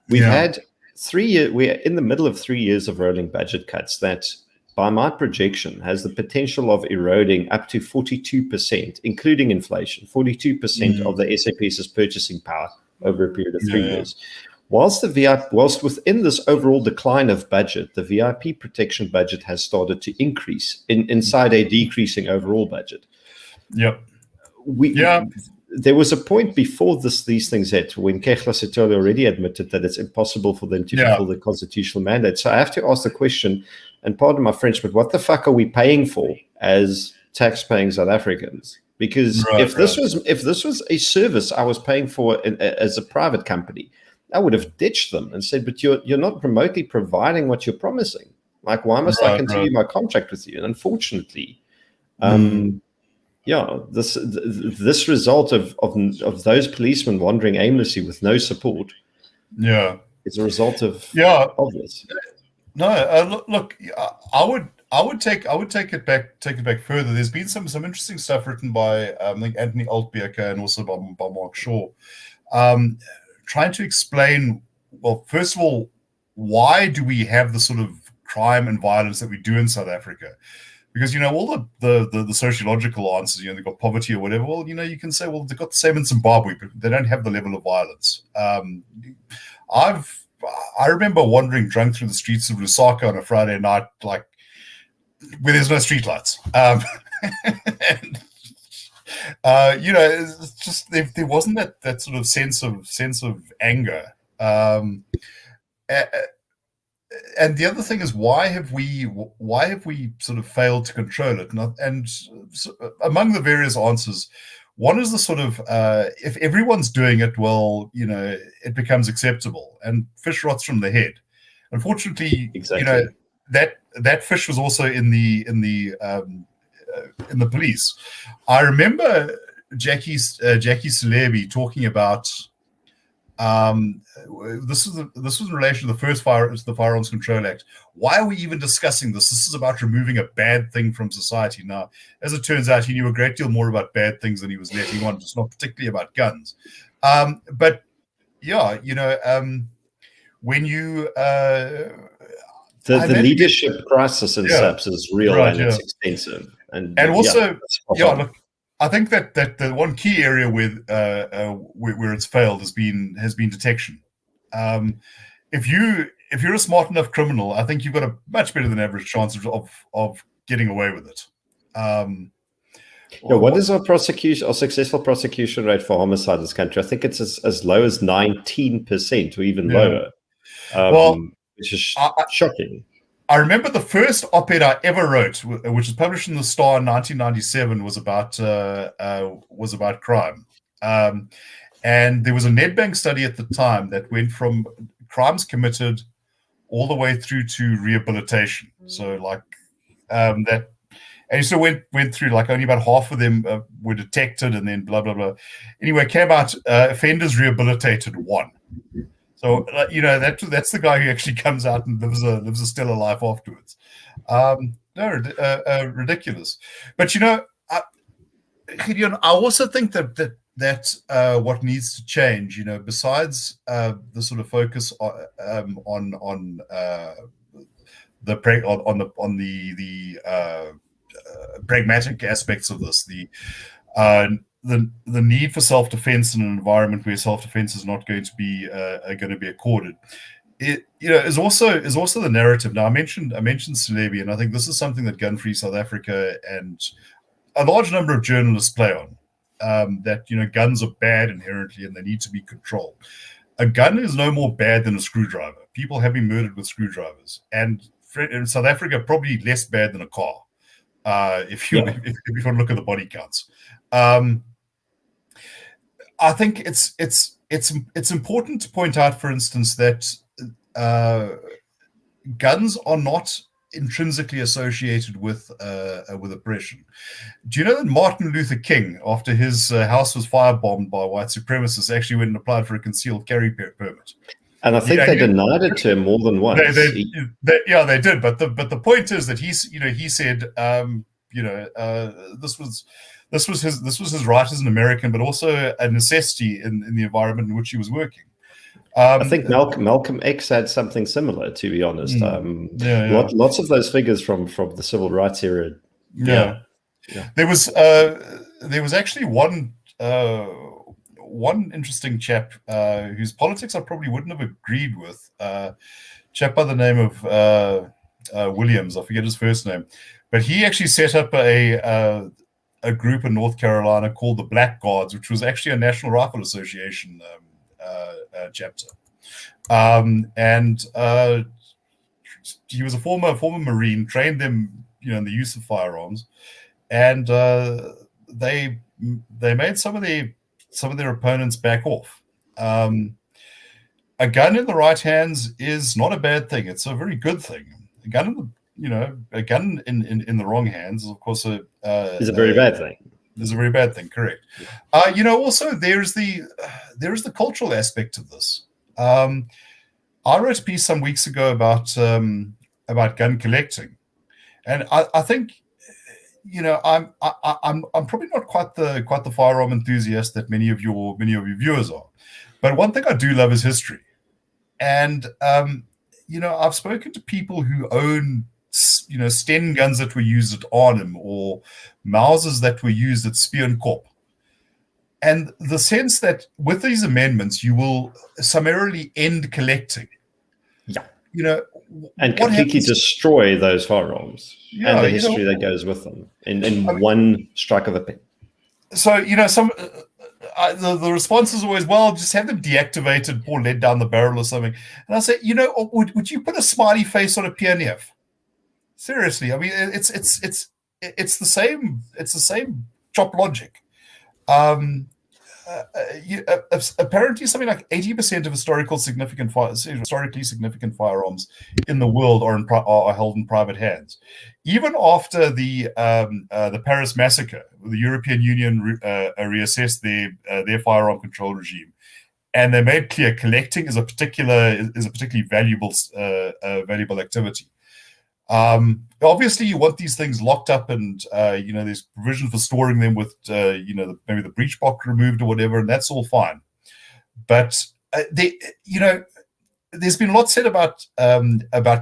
We've had 3 years. We're in the middle of 3 years of rolling budget cuts that, by my projection, has the potential of eroding up to 42%, including inflation, 42% of the SAPS's purchasing power over a period of 3 years. Whilst within this overall decline of budget, the VIP protection budget has started to increase inside a decreasing overall budget. There was a point before these things hit when Kehla Setole already admitted that it's impossible for them to fulfill the constitutional mandate. So I have to ask the question, and pardon my French, but what the fuck are we paying for as tax-paying South Africans? Because if this was a service I was paying for as a private company, I would have ditched them and said, but you're not remotely providing what you're promising. Like, why must I continue my contract with you? And unfortunately, this result of those policemen wandering aimlessly with no support, is a result of this. No, look, I would take it back further. There's been some interesting stuff written by I think Anthony Altbeker and also by Mark Shaw, trying to explain, well, first of all, why do we have the sort of crime and violence that we do in South Africa? Because all the sociological answers, they've got poverty or whatever. Well, you can say, well, they've got the same in Zimbabwe, but they don't have the level of violence. I remember wandering drunk through the streets of Lusaka on a Friday night, like where there's no streetlights. It's just there wasn't that sort of sense of anger. And the other thing is, why have we sort of failed to control it? And so among the various answers, One is the sort of if everyone's doing it, well, it becomes acceptable, and fish rots from the head. Unfortunately, Exactly. That fish was also in the police. I remember Jackie Celebi talking about this was in relation to the Firearms Control Act. Why are we even discussing this? This is about removing a bad thing from society. Now, as it turns out, he knew a great deal more about bad things than he was letting on, just not particularly about guns. But yeah, when you the leadership crisis in SAPS is real, right, and it's extensive, and also look, I think that the one key area where it's failed has been detection. If you're a smart enough criminal, I think you've got a much better than average chance of getting away with it. What is our successful prosecution rate for homicide in this country? I think it's as low as 19% or even lower. Which is shocking. I remember the first op-ed I ever wrote, which was published in the Star in 1997, was about crime. And there was a Nedbank study at the time that went from crimes committed all the way through to rehabilitation. So that, and he sort of went through only about half of them were detected, and then blah blah blah. Anyway, came out offenders rehabilitated 1. So that's the guy who actually comes out and lives a stellar life afterwards. Ridiculous. But Gideon, I also think that what needs to change, besides the sort of focus on the pragmatic aspects of this, the need for self-defense in an environment where self-defense is not going to be accorded, it is also the narrative. Now I mentioned Celebi, and I think this is something that Gunfree South Africa and a large number of journalists play on. That guns are bad inherently and they need to be controlled. A gun is no more bad than a screwdriver. People have been murdered with screwdrivers, and in South Africa, probably less bad than a car. If you want to look at the body counts. I think it's important to point out, for instance, that guns are not intrinsically associated with oppression. Do you know that Martin Luther King, after his house was firebombed by white supremacists, actually went and applied for a concealed carry permit? And I think they denied it to him more than once. They did. But the point is that he said this was his right as an American, but also a necessity in the environment in which he was working. I think Malcolm X had something similar, to be honest. Lots of those figures from the civil rights era. Yeah. There was actually one interesting chap whose politics I probably wouldn't have agreed with. Chap by the name of Williams. I forget his first name, but he actually set up a group in North Carolina called the Black Guards, which was actually a National Rifle Association chapter. And he was a former Marine, trained them, in the use of firearms, and they made some of their opponents back off. A gun in the right hands is not a bad thing; it's a very good thing. A gun in the wrong hands is, of course, is a very bad thing. Is a very bad thing, correct? Also there's the cultural aspect of this. I wrote a piece some weeks ago about gun collecting, and I think I'm probably not quite the firearm enthusiast that many of your viewers are, but one thing I do love is history, and I've spoken to people who own Sten guns that were used at Arnhem or Mausers that were used at Spiernkop. And the sense that with these amendments, you will summarily end collecting. Yeah. And completely destroy those firearms and the history that goes with them in one strike of a pen. So, the response is always, well, just have them deactivated, pour lead down the barrel or something. And I say, would you put a smiley face on a PNF? Seriously, I mean, it's the same chop logic. Um, Apparently, something like 80% of historically significant firearms in the world are held in private hands. Even after the Paris massacre, the European Union reassessed their firearm control regime, and they made clear collecting is a particularly valuable activity. Obviously, you want these things locked up, and there's provision for storing them with maybe the breech block removed or whatever, and that's all fine. But there's been a lot said about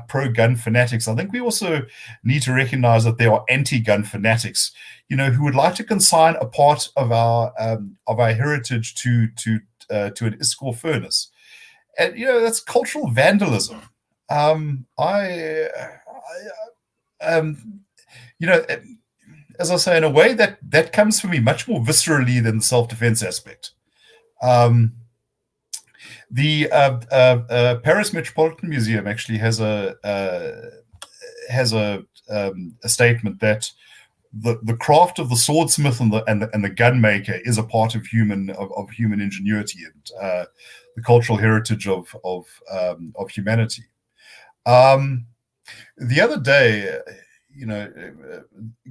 pro-gun fanatics. I think we also need to recognize that there are anti-gun fanatics, who would like to consign a part of our heritage to an ISKCOR furnace, and that's cultural vandalism. As I say, in a way that comes for me much more viscerally than the self-defense aspect. The Paris Metropolitan Museum actually has a statement that the craft of the swordsmith and the gun maker is a part of human ingenuity and the cultural heritage of humanity. The other day,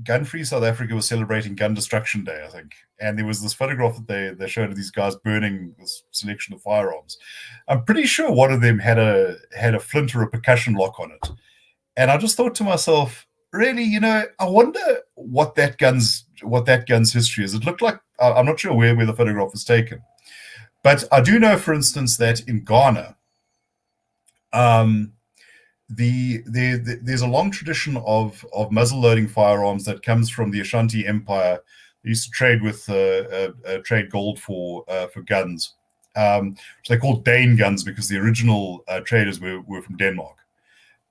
Gunfree South Africa was celebrating Gun Destruction Day, I think, and there was this photograph that they showed of these guys burning this selection of firearms. I'm pretty sure one of them had a flint or a percussion lock on it, and I just thought to myself, really, I wonder what that gun's history is. It looked like, I'm not sure where the photograph was taken, but I do know, for instance, that in Ghana, there's a long tradition of muzzle-loading firearms that comes from the Ashanti Empire. They used to trade with trade gold for guns, which they called Dane guns because the original traders were from Denmark.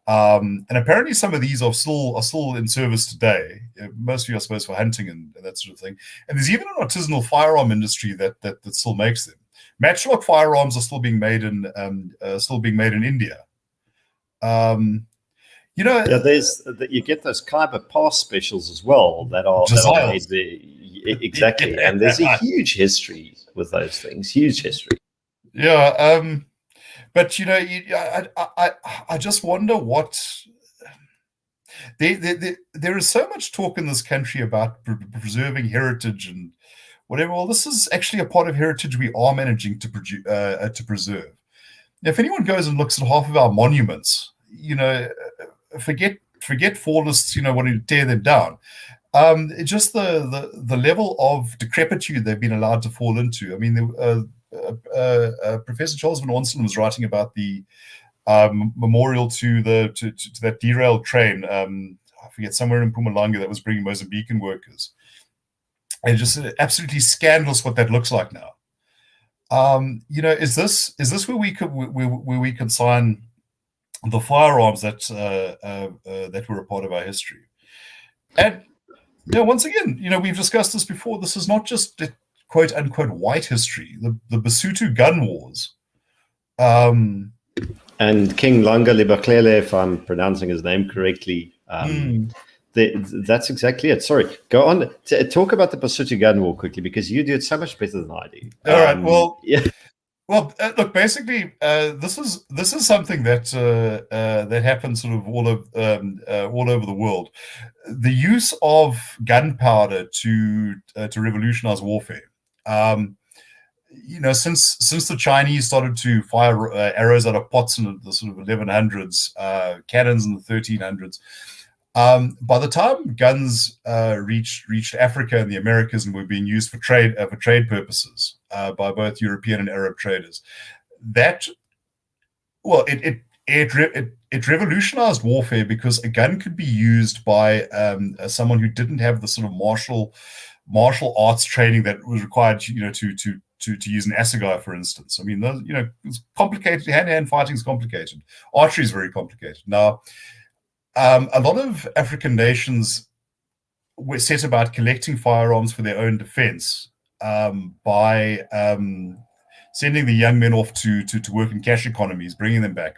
And apparently, some of these are still in service today. Mostly, I suppose, for hunting and that sort of thing. And there's even an artisanal firearm industry that still makes them. Matchlock firearms are still being made in India. There's you get those Khyber Pass specials as well that are made there. Exactly, yeah. And there's a huge history with those things. Huge history. Yeah, but I just wonder what there is so much talk in this country about preserving heritage and whatever. Well, this is actually a part of heritage we are managing to preserve. If anyone goes and looks at half of our monuments, forget fallists, wanting to tear them down. Just the level of decrepitude they've been allowed to fall into. I mean, Professor Charles Van Onselen was writing about the memorial to that derailed train. I forget, somewhere in Mpumalanga that was bringing Mozambican workers. And just absolutely scandalous what that looks like now. Is this where we consign the firearms that were a part of our history? And once again, we've discussed this before. This is not just quote unquote white history. The Basotho gun wars. And King Langa Lebaklele, if I'm pronouncing his name correctly, that's exactly it. Sorry, go on. Talk about the Basotho gun war quickly, because you do it so much better than I do. All right. Well, yeah. Well, look. Basically, this is something that happens sort of all over the world. The use of gunpowder to revolutionize warfare. Since the Chinese started to fire arrows out of pots in the sort of 1100s, cannons in the 1300s. By the time guns reached Africa and the Americas and were being used for trade purposes by both European and Arab traders, it revolutionized warfare, because a gun could be used by someone who didn't have the sort of martial arts training that was required, to use an assegai, for instance. I mean, it's complicated. Hand-to-hand fighting is complicated. Archery is very complicated. Now, a lot of African nations were set about collecting firearms for their own defense by sending the young men off to work in cash economies, bringing them back.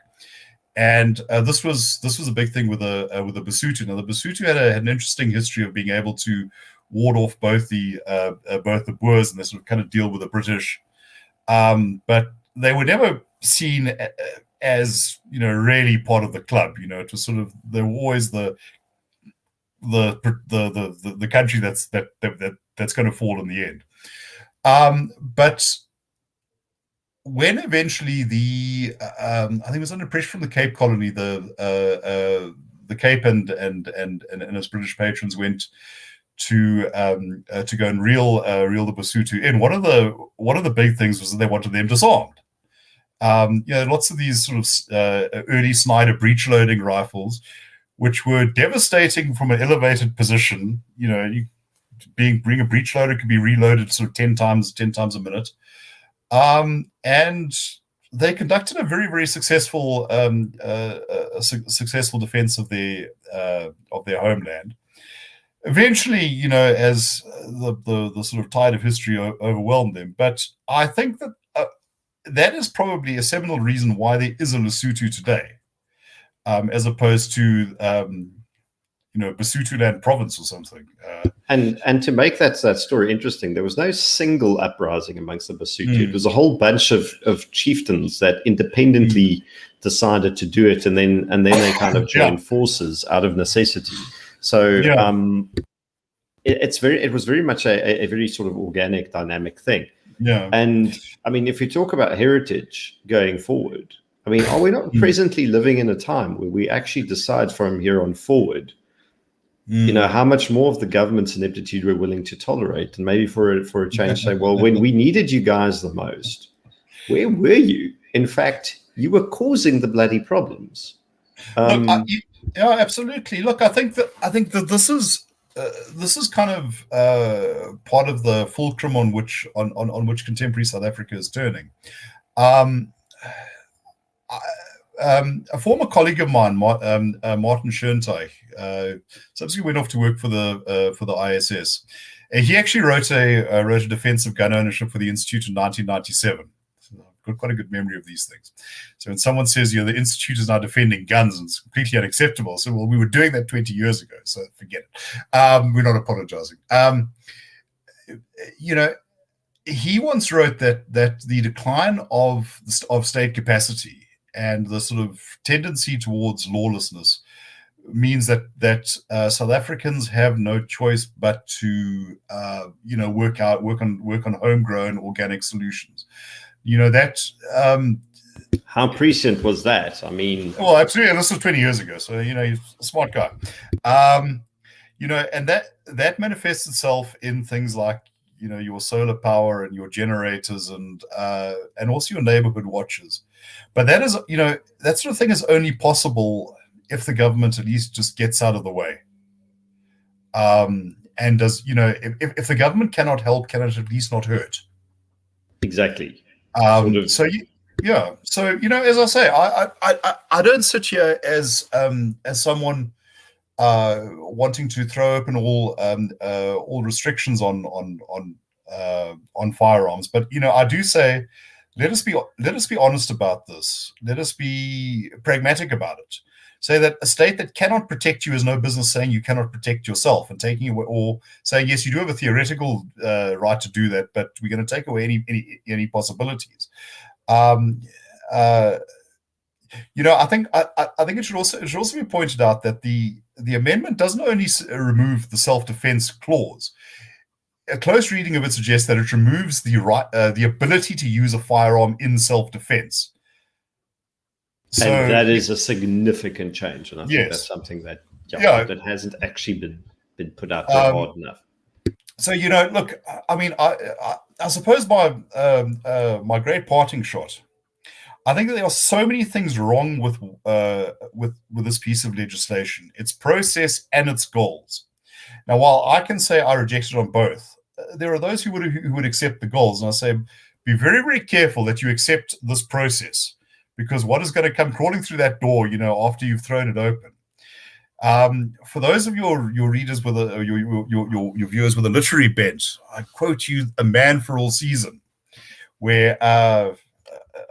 And this was a big thing with the Basotho. Now, the Basotho had an interesting history of being able to ward off both the Boers, and they sort of kind of deal with the British. But they were never seen as, really part of the club. It was sort of, they were always the country that's going to fall in the end. But when eventually I think it was under pressure from the Cape Colony, the Cape and its British patrons went to go and reel the Basotho in. One of the big things was that they wanted them disarmed. Lots of these sort of early Snyder breech-loading rifles, which were devastating from an elevated position. Bring a breech loader could be reloaded sort of 10 times a minute. And they conducted a very, very successful successful defense of their homeland. Eventually, as the sort of tide of history overwhelmed them. But I think that that is probably a seminal reason why there is a Lesotho today, as opposed to Basotholand province or something. And to make that story interesting, there was no single uprising amongst the Basotho. It was a whole bunch of chieftains that independently decided to do it, and then they kind of joined forces out of necessity. So it was very much a very sort of organic, dynamic thing. Yeah. And I mean, if you talk about heritage going forward, I mean, are we not presently living in a time where we actually decide from here on forward, how much more of the government's ineptitude we're willing to tolerate, and maybe for a change, say, well, when we needed you guys the most, where were you? In fact, you were causing the bloody problems. Look, absolutely. Look, I think that this is kind of part of the fulcrum on which contemporary South Africa is turning. A former colleague of mine, Martin Schoenteich, subsequently went off to work for the ISS. He actually wrote a defense of gun ownership for the Institute in 1997. So I've got quite a good memory of these things. So when someone says, the Institute is now defending guns and it's completely unacceptable, so, well, we were doing that 20 years ago, so forget it. We're not apologizing. He once wrote that the decline of state capacity and the sort of tendency towards lawlessness means that South Africans have no choice but to work on homegrown organic solutions. How prescient was that? I mean, well, absolutely. This was 20 years ago, so he's a smart guy. And that manifests itself in things like your solar power and your generators and also your neighborhood watches. But that is, that sort of thing is only possible if the government at least just gets out of the way. And does, if the government cannot help, can it at least not hurt? Exactly. So as I say, I don't sit here as someone wanting to throw open all restrictions on firearms, but I do say, let us be honest about this. Let us be pragmatic about it. Say that a state that cannot protect you has no business saying you cannot protect yourself and taking away, or saying, yes, you do have a theoretical right to do that, but we're going to take away any possibilities. I think it should also be pointed out that the amendment doesn't only remove the self-defense clause. A close reading of it suggests that it removes the ability to use a firearm in self-defense. So, and that is a significant change, and I think that's something that hasn't actually been put out there hard enough. So look, I mean, I suppose my great parting shot, I think that there are so many things wrong with this piece of legislation, its process and its goals. Now, while I can say I rejected on both, there are those who would accept the goals, and I say, be very, very careful that you accept this process, because what is going to come crawling through that door, after you've thrown it open? For those of your readers with your viewers with a literary bent, I quote you "A Man for All Season," where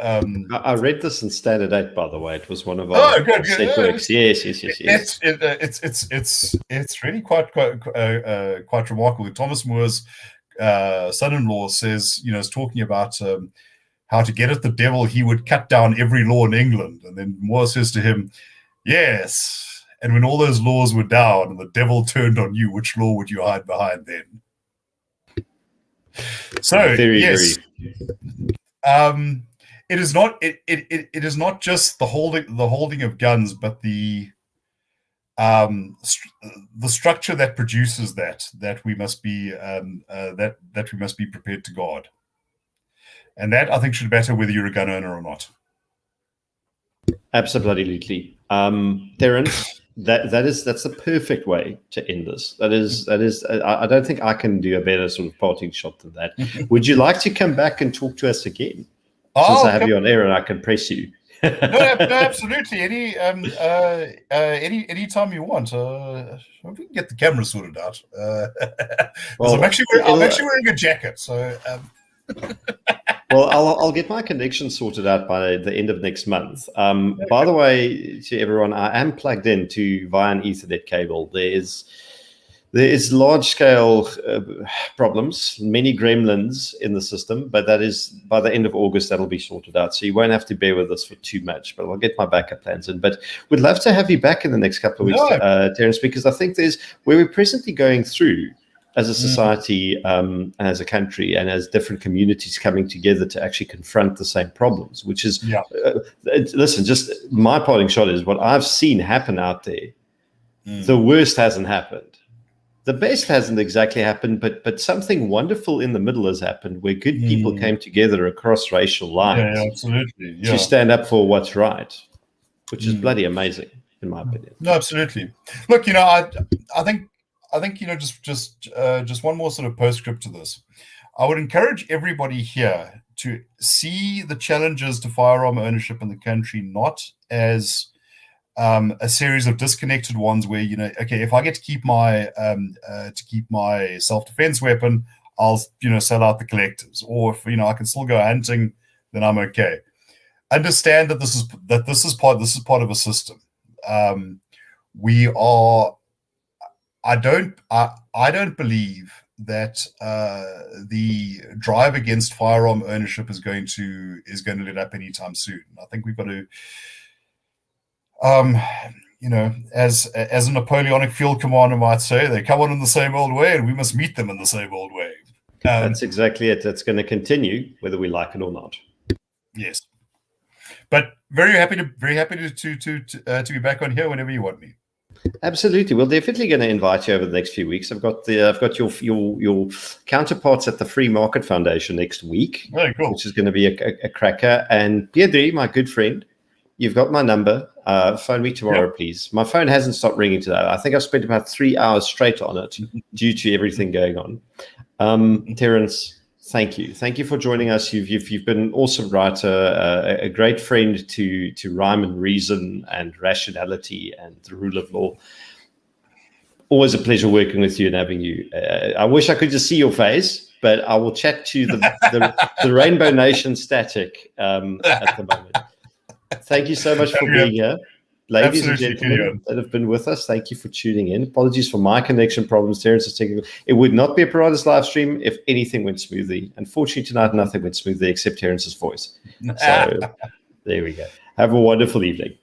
I read this in Standard 8, by the way. It was one of Oh, our good. set works. Yes. It's really quite remarkable. Thomas Moore's son-in-law says, is talking about how to get at the devil. He would cut down every law in England, and then Moore says to him, "Yes, and when all those laws were down and the devil turned on you, which law would you hide behind then?" So yes. It is not. It is not just the holding of guns, but the structure that produces that we must be that we must be prepared to guard, and that, I think, should matter whether you're a gun owner or not. Absolutely, Terence. That's the perfect way to end this. That is. I don't think I can do a better sort of parting shot than that. Would you like to come back and talk to us again? Since I have you on air and I can press you. No, absolutely. Any time you want. We can get the camera sorted out. Well, I'm actually wearing a jacket, so. Well, I'll get my connection sorted out by the end of next month. By the way, to everyone, I am plugged in via an Ethernet cable. There is large-scale problems, many gremlins in the system, but that is, by the end of August, that'll be sorted out. So you won't have to bear with us for too much, but I'll get my backup plans in. But we'd love to have you back in the next couple of weeks, Terence, because I think there's where we're presently going through as a society, and as a country, and as different communities coming together to actually confront the same problems, which is, listen, just my parting shot is what I've seen happen out there. The worst hasn't happened. The best hasn't exactly happened, but something wonderful in the middle has happened, where good people came together across racial lines to stand up for what's right, which is bloody amazing, in my opinion. No, absolutely. Look, I think just one more sort of postscript to this. I would encourage everybody here to see the challenges to firearm ownership in the country not as a series of disconnected ones where, okay, if I get to keep my self-defense weapon, I'll sell out the collectors, or if I can still go hunting, then I'm okay. Understand that this is part of a system. I don't believe that the drive against firearm ownership is going to let up anytime soon. I think we've got to, as a Napoleonic field commander might say, they come on in the same old way, and we must meet them in the same old way. That's exactly it. That's going to continue, whether we like it or not. Yes, but very happy to be back on here whenever you want me. Absolutely. We're definitely going to invite you over the next few weeks. I've got your counterparts at the Free Market Foundation next week, very cool, which is going to be a cracker. And Piedri, my good friend, you've got my number. Phone me tomorrow, please. My phone hasn't stopped ringing today. I think I've spent about 3 hours straight on it due to everything going on. Terence, thank you. Thank you for joining us. You've been an awesome writer, a great friend to rhyme and reason and rationality and the rule of law. Always a pleasure working with you and having you. I wish I could just see your face, but I will chat to the Rainbow Nation static at the moment. Thank you so much for being here. Ladies and gentlemen that have been with us, thank you for tuning in. Apologies for my connection problems. Terence is technical. It would not be a Piranha's live stream if anything went smoothly. Unfortunately, tonight, nothing went smoothly except Terence's voice. So there we go. Have a wonderful evening.